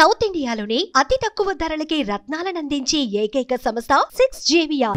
South ఇండియాలోనే అతి తక్కువ ధరలకి రత్నాలనందించే ఏకైక సంస్థ 6JVR.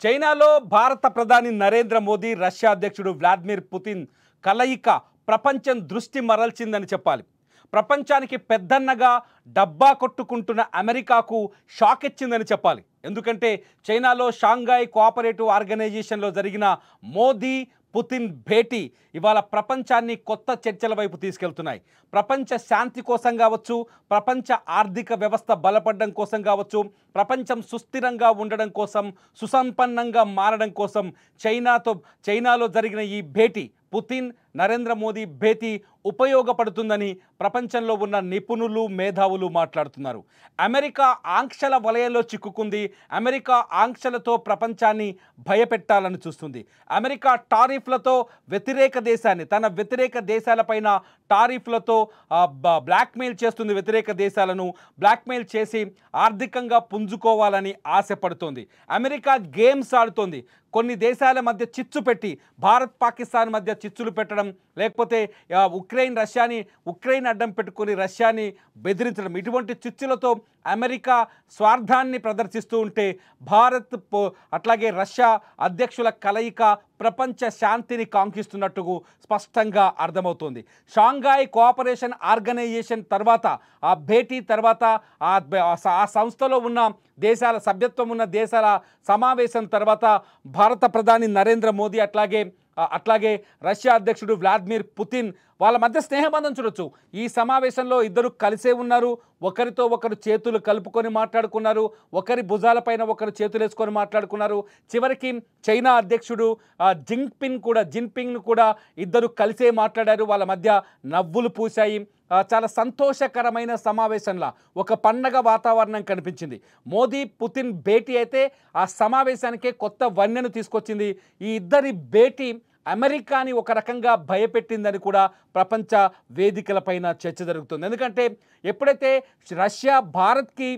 చైనాలో భారత ప్రధాని నరేంద్ర మోదీ, రష్యా అధ్యక్షుడు వ్లాదిమిర్ పుతిన్ కలయిక ప్రపంచం దృష్టి మరల్చిందని చెప్పాలి. ప్రపంచానికి పెద్దన్నగా డబ్బా కొట్టుకుంటున్న అమెరికాకు షాక్ ఇచ్చిందని చెప్పాలి. ఎందుకంటే చైనాలో షాంఘై కోఆపరేటివ్ ఆర్గనైజేషన్లో జరిగిన మోదీ పుతిన్ భేటీ ఇవాళ ప్రపంచాన్ని కొత్త చర్చల వైపు తీసుకెళ్తున్నాయి. ప్రపంచ శాంతి కోసం కావచ్చు, ప్రపంచ ఆర్థిక వ్యవస్థ బలపడడం కోసం కావచ్చు, ప్రపంచం సుస్థిరంగా ఉండడం కోసం, సుసంపన్నంగా మారడం కోసం చైనాలో జరిగిన ఈ భేటీ, పుతిన్ నరేంద్ర మోదీ భేటీ ఉపయోగపడుతుందని ప్రపంచంలో ఉన్న నిపుణులు, మేధావులు మాట్లాడుతున్నారు. అమెరికా ఆంక్షల వలయంలో చిక్కుకుంది. అమెరికా ఆంక్షలతో ప్రపంచాన్ని భయపెట్టాలని చూస్తుంది. అమెరికా టారిఫ్లతో వ్యతిరేక దేశాన్ని, తన వ్యతిరేక దేశాలపైన టారిఫ్లతో బ్లాక్మెయిల్ చేస్తుంది. వ్యతిరేక దేశాలను బ్లాక్మెయిల్ చేసి ఆర్థికంగా పుంజుకోవాలని ఆశపడుతోంది. America games ఆడుతోంది. కొన్ని దేశాల మధ్య చిచ్చు పెట్టి, భారత్ పాకిస్తాన్ మధ్య చిచ్చులు పెట్టడం, లేకపోతే ఉక్రెయిన్ అడ్డం పెట్టుకొని రష్యాని బెదిరించడం, ఇటువంటి చిచ్చులతో అమెరికా స్వార్థాన్ని ప్రదర్శిస్తూ ఉంటే, భారత్ అట్లాగే రష్యా అధ్యక్షుల కలయిక ప్రపంచ శాంతిని కాంక్షిస్తున్నట్టు స్పష్టంగా అర్థమవుతోంది. షాంఘై కోఆపరేషన్ ఆర్గనైజేషన్ తర్వాత, ఆ భేటీ తర్వాత, ఆ సంస్థలో ఉన్న దేశాల సభ్యత్వం ఉన్న దేశాల సమావేశం తర్వాత భారత ప్రధాని నరేంద్ర మోదీ అట్లాగే రష్యా అధ్యక్షుడు వ్లాదిమిర్ పుతిన్ వాళ్ళ మధ్య స్నేహబంధం చూడొచ్చు. ఈ సమావేశంలో ఇద్దరు కలిసే ఉన్నారు. ఒకరితో ఒకరు చేతులు కలుపుకొని మాట్లాడుకున్నారు. ఒకరి భుజాలపైన ఒకరు చేతులు వేసుకొని మాట్లాడుకున్నారు. చివరికి చైనా అధ్యక్షుడు జిన్పింగ్ను కూడా ఇద్దరు కలిసే మాట్లాడారు. వాళ్ళ మధ్య నవ్వులు పూశాయి. చాలా సంతోషకరమైన సమావేశంలా, ఒక పండగ వాతావరణం కనిపించింది. మోదీ పుతిన్ భేటీ అయితే ఆ సమావేశానికే కొత్త వన్నెను తీసుకొచ్చింది. ఈ ఇద్దరి భేటీ అమెరికాని ఒక రకంగా భయపెట్టిందని కూడా ప్రపంచ వేదికలపైన చర్చ జరుగుతుంది. ఎందుకంటే ఎప్పుడైతే రష్యా భారత్కి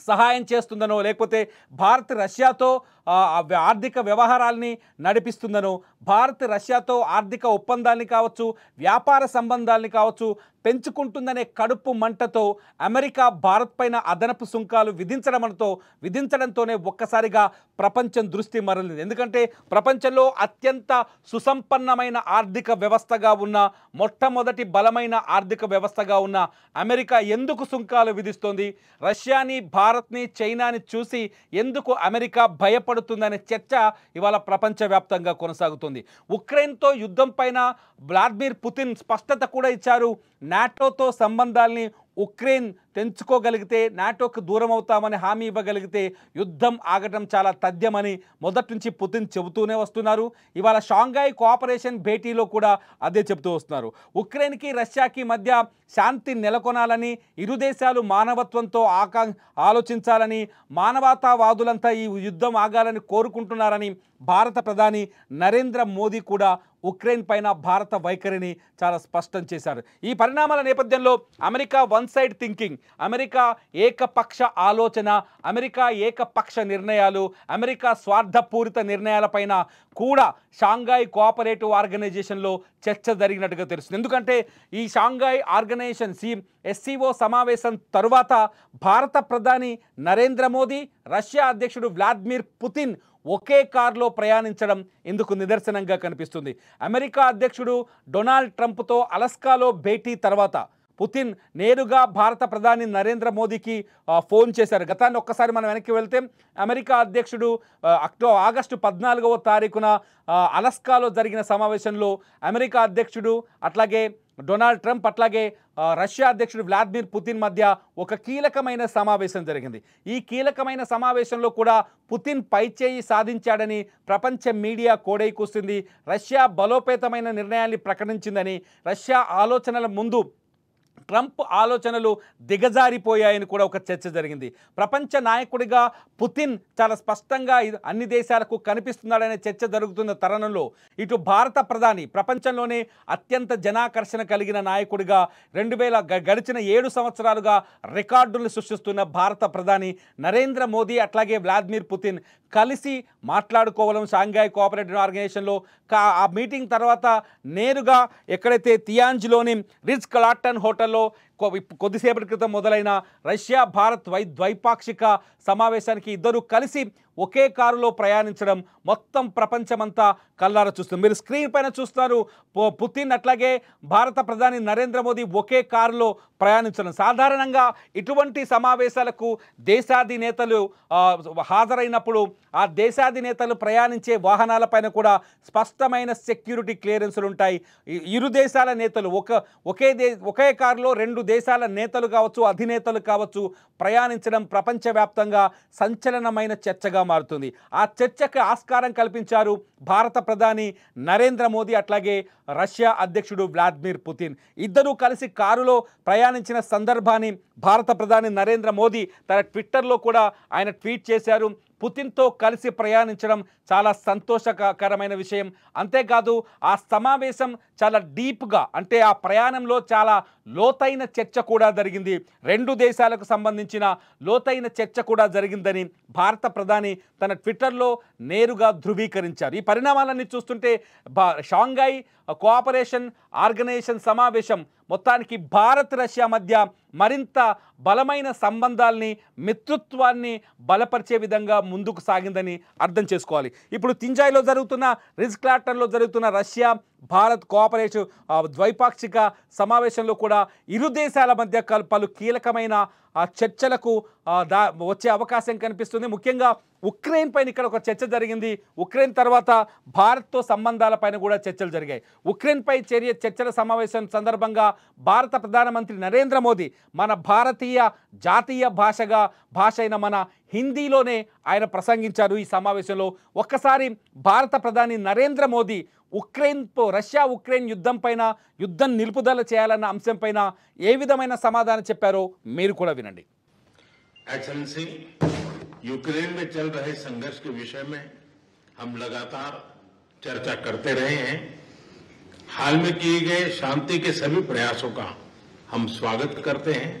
సహాయం చేస్తుందనో, లేకపోతే భారత్ రష్యాతో ఆర్థిక వ్యవహారాల్ని నడిపిస్తుందనో, భారత్ రష్యాతో ఆర్థిక ఒప్పందాల్ని కావచ్చు, వ్యాపార సంబంధాల్ని కావచ్చు పెంచుకుంటుందనే కడుపు మంటతో అమెరికా భారత్ పైన అదనపు సుంకాలు విధించడంతోనే ఒక్కసారిగా ప్రపంచం దృష్టి మరలింది. ఎందుకంటే ప్రపంచంలో అత్యంత సుసంపన్నమైన ఆర్థిక వ్యవస్థగా ఉన్న, మొట్టమొదటి బలమైన ఆర్థిక వ్యవస్థగా ఉన్న అమెరికా ఎందుకు సుంకాలు విధిస్తోంది? రష్యాని, భారత్ని, చైనాని చూసి ఎందుకు అమెరికా భయపడుతుందనే చర్చ ఇవాళ ప్రపంచవ్యాప్తంగా కొనసాగుతుంది. ఉక్రెయిన్తో యుద్ధం పైన వ్లాదిమిర్ పుతిన్ స్పష్టత కూడా ఇచ్చారు. నాటోతో సంబంధాల్ని ఉక్రెయిన్ తెంచుకోగలిగితే, నాటోకు దూరం అవుతామని హామీ ఇవ్వగలిగితే యుద్ధం ఆగటం చాలా తథ్యమని మొదటి నుంచి పుతిన్ చెబుతూనే వస్తున్నారు. ఇవాళ షాంఘై కోఆపరేషన్ భేటీలో కూడా అదే చెబుతూ వస్తున్నారు. ఉక్రెయిన్కి రష్యాకి మధ్య శాంతి నెలకొనాలని, ఇరు దేశాలు మానవత్వంతో ఆలోచించాలని, మానవతావాదులంతా ఈ యుద్ధం ఆగాలని కోరుకుంటున్నారని భారత ప్రధాని నరేంద్ర మోదీ కూడా ఉక్రెయిన్ పైన భారత వైఖరిని చాలా స్పష్టం చేశారు. ఈ పరిణామాల నేపథ్యంలో America one side thinking, America ఏకపక్ష ఆలోచన, అమెరికా ఏకపక్ష నిర్ణయాలు, అమెరికా స్వార్థపూరిత నిర్ణయాలపైన కూడా షాంఘై కోఆపరేటివ్ ఆర్గనైజేషన్లో చర్చ జరిగినట్టుగా తెలుస్తుంది. ఎందుకంటే ఈ షాంఘై ఆర్గనైజేషన్ SCO సమావేశం తరువాత భారత ప్రధాని నరేంద్ర మోదీ, రష్యా అధ్యక్షుడు వ్లాదిమిర్ పుతిన్ ఒకే కారులో ప్రయాణించడం ఇందుకు నిదర్శనంగా కనిపిస్తుంది. అమెరికా అధ్యక్షుడు డొనాల్డ్ ట్రంప్తో అలస్కాలో భేటీ తర్వాత పుతిన్ నేరుగా భారత ప్రధాని నరేంద్ర మోదీకి ఫోన్ చేశారు. గతాన్ని ఒక్కసారి మనం వెనక్కి వెళ్తే, అమెరికా అధ్యక్షుడు ఆగస్టు 14వ తారీఖున అలస్కాలో జరిగిన సమావేశంలో అమెరికా అధ్యక్షుడు అట్లాగే డొనాల్డ్ ట్రంప్ అట్లాగే రష్యా అధ్యక్షుడు వ్లాదిమిర్ పుతిన్ మధ్య ఒక కీలకమైన సమావేశం జరిగింది. ఈ కీలకమైన సమావేశంలో కూడా పుతిన్ పైచేయి సాధించాడని ప్రపంచ మీడియా కోడై కూస్తుంది. రష్యా బలోపేతమైన నిర్ణయాన్ని ప్రకటించిందని, రష్యా ఆలోచనల ముందు ట్రంప్ ఆలోచనలు దిగజారిపోయాయని కూడా ఒక చర్చ జరిగింది. ప్రపంచ నాయకుడిగా పుతిన్ చాలా స్పష్టంగా అన్ని దేశాలకు కనిపిస్తున్నాడనే చర్చ జరుగుతున్న తరుణంలో ఇటు భారత ప్రధాని ప్రపంచంలోనే అత్యంత జనాకర్షణ కలిగిన నాయకుడిగా గడిచిన 7 సంవత్సరాలుగా రికార్డులు సృష్టిస్తున్న భారత ప్రధాని నరేంద్ర మోదీ అట్లాగే వ్లాదిమిర్ పుతిన్ కలిసి మాట్లాడుకోవడం షాంఘై కోఆపరేటివ్ ఆర్గనైజేషన్లో ఆ మీటింగ్ తర్వాత నేరుగా ఎక్కడైతే తియాన్జిలోని రిజ్ కార్ల్టన్ హోటల్లో కొద్దిసేపటి క్రితం మొదలైన రష్యా భారత్ ద్వైపాక్షిక సమావేశానికి ఇద్దరు కలిసి ఒకే కారులో ప్రయాణించడం మొత్తం ప్రపంచమంతా కళ్ళారా చూస్తుంది. మీరు స్క్రీన్ పైన చూస్తారు పుతిన్ అట్లాగే భారత ప్రధాని నరేంద్ర మోదీ ఒకే కారులో ప్రయాణించడం. సాధారణంగా ఇటువంటి సమావేశాలకు దేశాధినేతలు హాజరైనప్పుడు ఆ దేశాధినేతలు ప్రయాణించే వాహనాలపైన కూడా స్పష్టమైన సెక్యూరిటీ క్లియరెన్సులు ఉంటాయి. ఇరు దేశాల నేతలు ఒకే కారులో 2 దేశాల నేతలు కావచ్చు అధినేతలు కావచ్చు ప్రయాణించడం ప్రపంచవ్యాప్తంగా సంచలనమైన చర్చగా మారుతుంది. ఆ చర్చకు ఆస్కారం కల్పించారు భారత ప్రధాని నరేంద్ర మోదీ అట్లాగే రష్యా అధ్యక్షుడు వ్లాదిమిర్ పుతిన్. ఇద్దరూ కలిసి కారులో ప్రయాణించిన సందర్భాన్ని భారత ప్రధాని నరేంద్ర మోదీ తన ట్విట్టర్లో కూడా ఆయన ట్వీట్ చేశారు. పుతిన్తో కలిసి ప్రయాణించడం చాలా సంతోషకరమైన విషయం. అంతేకాదు ఆ సమావేశం చాలా డీప్గా అంటే ఆ ప్రయాణంలో చాలా లోతైన చర్చ కూడా జరిగింది. 2 దేశాలకు సంబంధించిన లోతైన చర్చ కూడా జరిగిందని భారత ప్రధాని తన ట్విట్టర్లో నేరుగా ధృవీకరించారు. ఈ పరిణామాలన్నీ చూస్తుంటే షాంఘై కోఆపరేషన్ ఆర్గనైజేషన్ సమావేశం మొత్తానికి భారత్ రష్యా మధ్య మరింత బలమైన సంబంధాల్ని మిత్రత్వాన్ని బలపరిచే విధంగా ముందుకు సాగిందని అర్థం చేసుకోవాలి. ఇప్పుడు తింజాయిలో జరుగుతున్న రిజ్ కార్ల్టన్లో జరుగుతున్న రష్యా భారత్ కోఆపరేటివ్ ద్వైపాక్షిక సమావేశంలో కూడా ఇరు దేశాల మధ్య పలు కీలకమైన చర్చలకు వచ్చే అవకాశం కనిపిస్తుంది. ముఖ్యంగా ఉక్రెయిన్ పైన ఇక్కడ ఒక చర్చ జరిగింది. ఉక్రెయిన్ తర్వాత భారత్తో సంబంధాలపైన కూడా చర్చలు జరిగాయి. ఉక్రెయిన్పై చర్చల సమావేశం సందర్భంగా భారత ప్రధానమంత్రి నరేంద్ర మోదీ మన భారతీయ జాతీయ భాష అయిన మన హిందీలోనే ఆయన ప్రసంగించారు. ఈ సమావేశంలో ఒక్కసారి భారత ప్రధాని నరేంద్ర మోదీ రష్యా ఉక్రెయిన్ యుద్ధం నిలుపుదల చేయాలన్న అంశంపైన ఏ విధమైన సమాధానం చెప్పారో మీరు కూడా వినండి. एक्सेलेंसी, यूक्रेन में चल रहे संघर्ष के विषय में हम लगातार चर्चा करते रहे हैं. हाल में किए गए शांति के सभी प्रयासों का हम स्वागत करते हैं.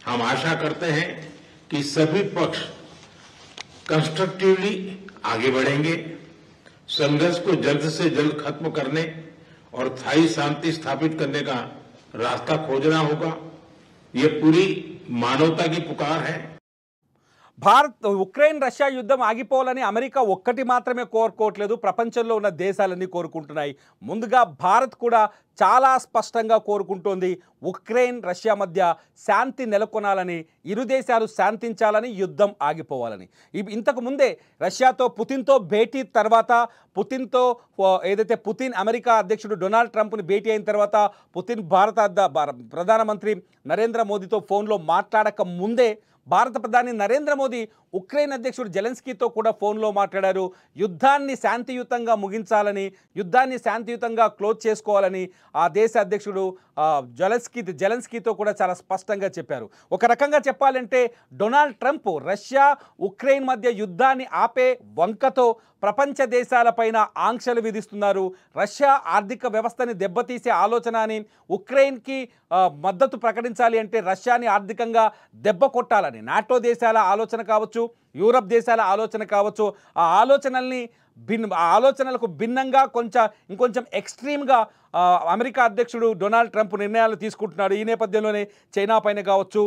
हम आशा करते हैं कि सभी पक्ष कंस्ट्रक्टिवली आगे बढ़ेंगे. संघर्ष को जल्द से जल्द खत्म करने और स्थायी शांति स्थापित करने का रास्ता खोजना होगा. ये पूरी मानवता की पुकार है. ఉక్రెయిన్ రష్యా యుద్ధం ఆగిపోవాలని అమెరికా ఒక్కటి మాత్రమే కోరుకోవట్లేదు, ప్రపంచంలో ఉన్న దేశాలన్నీ కోరుకుంటున్నాయి. ముందుగా భారత్ కూడా చాలా స్పష్టంగా కోరుకుంటోంది ఉక్రెయిన్ రష్యా మధ్య శాంతి నెలకొనాలని, ఇరు దేశాలు శాంతించాలని, యుద్ధం ఆగిపోవాలని. ఇంతకు ముందే రష్యాతో పుతిన్తో భేటీ తర్వాత పుతిన్ అమెరికా అధ్యక్షుడు డొనాల్డ్ ట్రంప్ని భేటీ అయిన తర్వాత పుతిన్ భారత ప్రధానమంత్రి నరేంద్ర మోదీతో ఫోన్లో మాట్లాడక ముందే భారత ప్రధాని నరేంద్ర మోదీ ఉక్రెయిన్ అధ్యక్షుడు జెలెన్స్కీతో కూడా ఫోన్లో మాట్లాడారు. యుద్ధాన్ని శాంతియుతంగా ముగించాలని, యుద్ధాన్ని శాంతియుతంగా క్లోజ్ చేసుకోవాలని ఆ దేశ అధ్యక్షుడు జెలెన్స్కీతో కూడా చాలా స్పష్టంగా చెప్పారు. ఒక రకంగా చెప్పాలంటే డొనాల్డ్ ట్రంప్ రష్యా ఉక్రెయిన్ మధ్య యుద్ధాన్ని ఆపే వంకతో ప్రపంచ దేశాలపైన ఆంక్షలు విధిస్తున్నారు. రష్యా ఆర్థిక వ్యవస్థని దెబ్బతీసే ఆలోచన అని, ఉక్రెయిన్కి మద్దతు ప్రకటించాలి అంటే రష్యాని ఆర్థికంగా దెబ్బ కొట్టాలని నాటో దేశాల ఆలోచన కావచ్చు, యూరప్ దేశాల ఆలోచన కావచ్చు, ఆ ఆలోచనలకు భిన్నంగా ఇంకొంచెం ఎక్స్ట్రీమ్గా అమెరికా అధ్యక్షుడు డొనాల్డ్ ట్రంప్ నిర్ణయాలు తీసుకుంటున్నాడు. ఈ నేపథ్యంలోనే చైనా పైన కావచ్చు,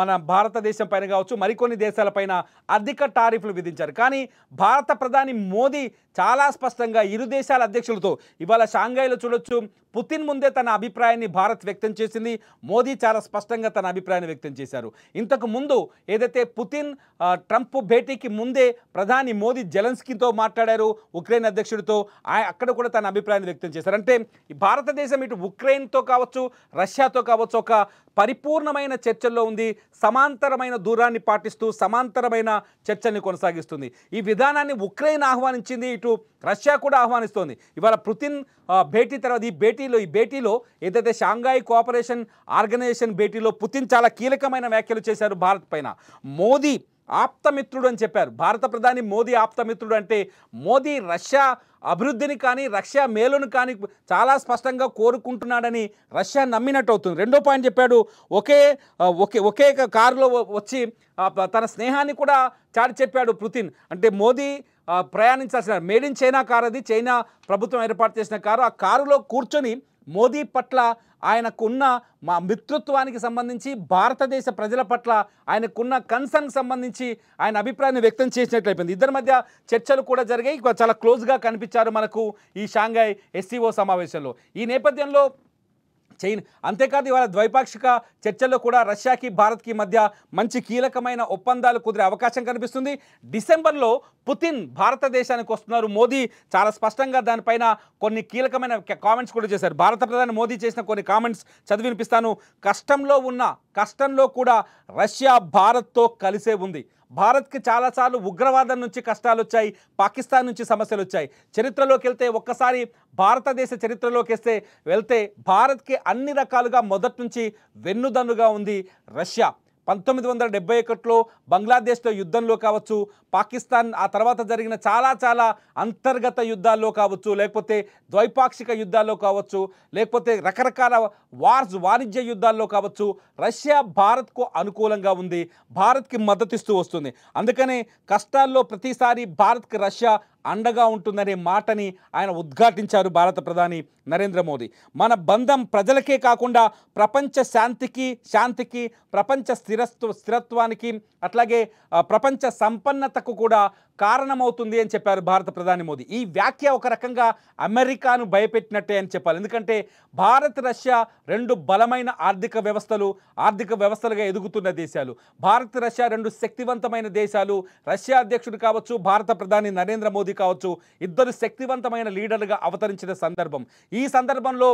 మన భారతదేశం పైన కావచ్చు, మరికొన్ని దేశాలపైన అధిక టారిఫ్లు విధించారు. కానీ భారత ప్రధాని మోదీ చాలా స్పష్టంగా ఇరు దేశాల అధ్యక్షులతో ఇవాళ షాంఘైలో చూడొచ్చు, పుతిన్ ముందే తన అభిప్రాయాన్ని భారత్ వ్యక్తం చేసింది, మోదీ చాలా స్పష్టంగా తన అభిప్రాయాన్ని వ్యక్తం చేశారు. ఇంతకు ముందు ఏదైతే పుతిన్ ట్రంప్ భేటీకి ముందే ప్రధాని మోదీ జెలెన్స్కీతో మాట్లాడారు, ఉక్రెయిన్ అధ్యక్షుడితో. అక్కడ కూడా తన అభిప్రాయాన్ని వ్యక్తం చేశారు. అంటే ఈ భారతదేశం ఇటు ఉక్రెయిన్తో కావచ్చు, రష్యాతో కావచ్చు, ఒక పరిపూర్ణమైన చర్చల్లో ఉంది. సమాంతరమైన దూరాన్ని పాటిస్తూ సమాంతరమైన చర్చల్ని కొనసాగిస్తుంది. ఈ విధానాన్ని ఉక్రెయిన్ ఆహ్వానించింది, ఇటు రష్యా కూడా ఆహ్వానిస్తోంది. ఇవాళ పుతిన్ భేటీ తర్వాత ఈ భేటీలో ఏదైతే షాంఘాయ్ కోఆపరేషన్ ఆర్గనైజేషన్ భేటీలో పుతిన్ చాలా కీలకమైన వ్యాఖ్యలు చేశారు భారత్ పైన. మోదీ ఆప్తమిత్రుడు అని చెప్పారు. భారత ప్రధాని మోదీ ఆప్తమిత్రుడు అంటే మోదీ రష్యా అభివృద్ధిని కానీ రష్యా మేలును కానీ చాలా స్పష్టంగా కోరుకుంటున్నాడని రష్యా నమ్మినట్టు అవుతుంది. రెండో పాయింట్ చెప్పాడు, ఒకే కారులో వచ్చి తన స్నేహాన్ని కూడా చాటి చెప్పాడు పుతిన్. అంటే మోదీ ప్రయాణించాల్సిన మేడ్ ఇన్ చైనా కారు, అది చైనా ప్రభుత్వం ఏర్పాటు చేసిన కారు. ఆ కారులో కూర్చొని మోదీ పట్ల ఆయనకున్న మా మిత్రత్వానికి సంబంధించి, భారతదేశ ప్రజల పట్ల ఆయనకున్న కన్సర్న్ సంబంధించి ఆయన అభిప్రాయాన్ని వ్యక్తం చేసినట్లయిపోయింది. ఇద్దరి మధ్య చర్చలు కూడా జరిగాయి, చాలా క్లోజ్గా కనిపించారు మనకు ఈ షాంఘాయ్ SCO సమావేశంలో. ఈ నేపథ్యంలో అంతేకాదు ఇవాళ ద్వైపాక్షిక చర్చల్లో కూడా రష్యాకి భారత్కి మధ్య మంచి కీలకమైన ఒప్పందాలు కుదిరే అవకాశం కనిపిస్తుంది. డిసెంబర్లో పుతిన్ భారతదేశానికి వస్తున్నారు. మోదీ చాలా స్పష్టంగా దానిపైన కొన్ని కీలకమైన కామెంట్స్ కూడా చేశారు. భారత ప్రధాని మోదీ చేసిన కొన్ని కామెంట్స్ చదివి వినిపిస్తాను. కష్టంలో కూడా రష్యా భారత్తో కలిసే ఉంది. భారత్కి చాలాసార్లు ఉగ్రవాదం నుంచి కష్టాలు వచ్చాయి, పాకిస్తాన్ నుంచి సమస్యలు వచ్చాయి. చరిత్రలోకి వెళ్తే ఒక్కసారి భారతదేశ చరిత్రలోకి వెళ్తే భారత్కి అన్ని రకాలుగా మొదటి నుంచి వెన్నుదన్నుగా ఉంది రష్యా. 1971లో బంగ్లాదేశ్తో యుద్ధంలో కావచ్చు, పాకిస్తాన్ ఆ తర్వాత జరిగిన చాలా అంతర్గత యుద్ధాల్లో కావచ్చు, లేకపోతే ద్వైపాక్షిక యుద్ధాల్లో కావచ్చు, లేకపోతే రకరకాల వాణిజ్య యుద్ధాల్లో కావచ్చు, రష్యా భారత్కు అనుకూలంగా ఉంది, భారత్కి మద్దతిస్తూ వస్తుంది. అందుకనే కష్టాల్లో ప్రతిసారి భారత్కి రష్యా అండగా ఉంటుందనే మాటని ఆయన ఉద్ఘాటించారు భారత ప్రధాని నరేంద్ర మోదీ. మన బంధం ప్రజలకే కాకుండా ప్రపంచ శాంతికి ప్రపంచ స్థిరత్వానికి అట్లాగే ప్రపంచ సంపన్నతకు కూడా కారణమవుతుంది అని చెప్పారు భారత ప్రధాని మోదీ. ఈ వ్యాఖ్య ఒక రకంగా అమెరికాను భయపెట్టినట్టే అని చెప్పాలి. ఎందుకంటే భారత్ రష్యా రెండు బలమైన ఆర్థిక వ్యవస్థలుగా ఎదుగుతున్న దేశాలు. భారత్ రష్యా రెండు శక్తివంతమైన దేశాలు. రష్యా అధ్యక్షుడు కావచ్చు, భారత ప్రధాని నరేంద్ర మోదీ కావచ్చు, ఇద్దరు శక్తివంతమైన లీడర్లుగా అవతరించిన సందర్భం. ఈ సందర్భంలో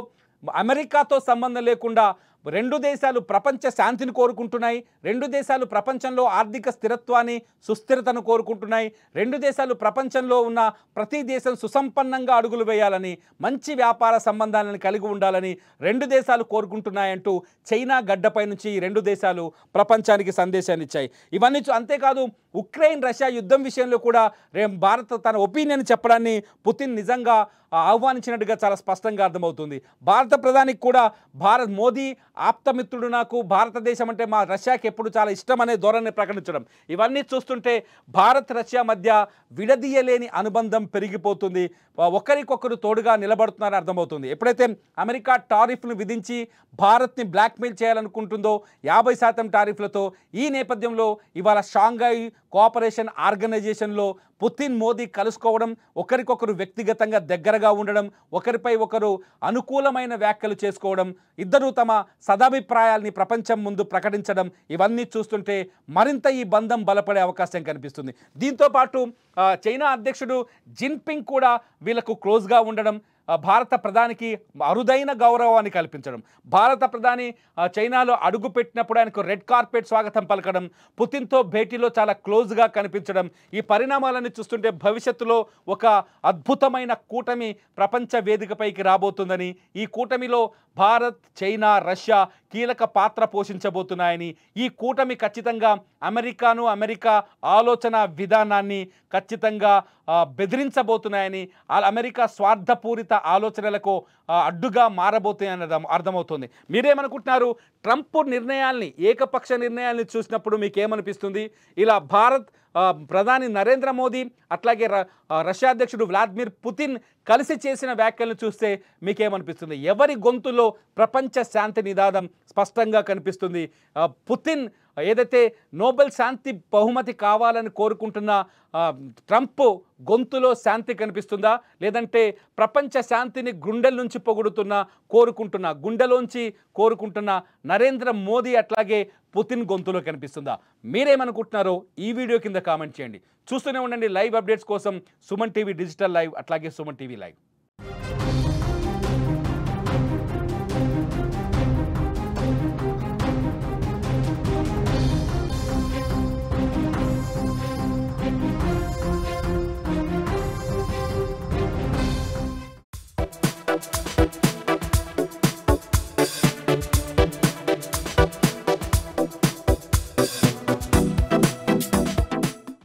అమెరికాతో సంబంధం లేకుండా రెండు దేశాలు ప్రపంచ శాంతిని కోరుకుంటున్నాయి, రెండు దేశాలు ప్రపంచంలో ఆర్థిక స్థిరత్వాన్ని సుస్థిరతను కోరుకుంటున్నాయి, రెండు దేశాలు ప్రపంచంలో ఉన్న ప్రతి దేశం సుసంపన్నంగా అడుగులు వేయాలని, మంచి వ్యాపార సంబంధాలను కలిగి ఉండాలని రెండు దేశాలు కోరుకుంటున్నాయంటూ చైనా గడ్డపై నుంచి ఈ రెండు దేశాలు ప్రపంచానికి సందేశాన్ని ఇచ్చాయి. ఇవన్నీ అంతేకాదు ఉక్రెయిన్ రష్యా యుద్ధం విషయంలో కూడా భారత్ తన ఒపీనియన్ చెప్పడాన్ని పుతిన్ నిజంగా ఆహ్వానించినట్టుగా చాలా స్పష్టంగా అర్థమవుతుంది. భారత ప్రధానికి కూడా మోదీ ఆప్తమిత్రుడు, నాకు భారతదేశం అంటే మా రష్యాకి ఎప్పుడు చాలా ఇష్టం అనే ధోరణి ప్రకటించడం, ఇవన్నీ చూస్తుంటే భారత్ రష్యా మధ్య విడదీయలేని అనుబంధం పెరిగిపోతుంది. ఒకరికొకరు తోడుగా నిలబడుతున్నారని అర్థమవుతుంది. ఎప్పుడైతే అమెరికా టారిఫ్ను విధించి భారత్ని బ్లాక్మెయిల్ చేయాలనుకుంటుందో 50% టారిఫ్లతో, ఈ నేపథ్యంలో ఇవాళ షాంఘాయ్ కోఆపరేషన్ ఆర్గనైజేషన్లో పుతిన్ మోదీ కలుసుకోవడం, ఒకరికొకరు వ్యక్తిగతంగా దగ్గరగా ఉండడం, ఒకరిపై ఒకరు అనుకూలమైన వ్యాఖ్యలు చేసుకోవడం, ఇద్దరూ తమ సదాభిప్రాయాల్ని ప్రపంచం ముందు ప్రకటించడం, ఇవన్నీ చూస్తుంటే మరింత ఈ బంధం బలపడే అవకాశం కనిపిస్తుంది. దీంతోపాటు చైనా అధ్యక్షుడు జిన్పింగ్ కూడా వీళ్ళకు క్లోజ్గా ఉండడం, భారత ప్రధానికి అరుదైన గౌరవాన్ని కల్పించడం, భారత ప్రధాని చైనాలో అడుగు పెట్టినప్పుడు ఆయనకు రెడ్ కార్పెట్ స్వాగతం పలకడం, పుతిన్తో భేటీలో చాలా క్లోజ్గా కనిపించడం, ఈ పరిణామాలను చూస్తుంటే భవిష్యత్తులో ఒక అద్భుతమైన కూటమి ప్రపంచ వేదికపైకి రాబోతుందని, ఈ కూటమిలో భారత్, చైనా, రష్యా కీలక పాత్ర పోషించబోతున్నాయని, ఈ కూటమి ఖచ్చితంగా అమెరికా ఆలోచన విధానాన్ని ఖచ్చితంగా బెదిరించబోతున్నాయని, అమెరికా స్వార్థపూరిత ఆలోచనలకు అడ్డుగా మారబోతున్నాయని అర్థమవుతుంది. మీరేమనుకుంటున్నారు? ట్రంప్ నిర్ణయాల్ని, ఏకపక్ష నిర్ణయాల్ని చూసినప్పుడు మీకేమనిపిస్తుంది? ఇలా భారత్ ప్రధాని నరేంద్ర మోదీ అట్లాగే రష్యా అధ్యక్షుడు వ్లాదిమిర్ పుతిన్ కలిసి చేసిన వ్యాఖ్యలను చూస్తే మీకేమనిపిస్తుంది? ఎవరి గొంతులో ప్రపంచ శాంతి నినాదం స్పష్టంగా కనిపిస్తుంది? పుతిన్ ఏదైతే నోబెల్ శాంతి బహుమతి కావాలని కోరుకుంటున్న ట్రంప్ గొంతులో శాంతి కనిపిస్తుందా, లేదంటే ప్రపంచ శాంతిని గుండెల నుంచి గుండెలోంచి కోరుకుంటున్న నరేంద్ర మోదీ అట్లాగే పుతిన్ గొంతులో కనిపిస్తుందా? మీరేమనుకుంటున్నారో ఈ వీడియో కింద కామెంట్ చేయండి. చూస్తూనే ఉండండి లైవ్ అప్డేట్స్ కోసం సుమన్ టీవీ డిజిటల్ లైవ్, అట్లాగే సుమన్ టీవీ లైవ్.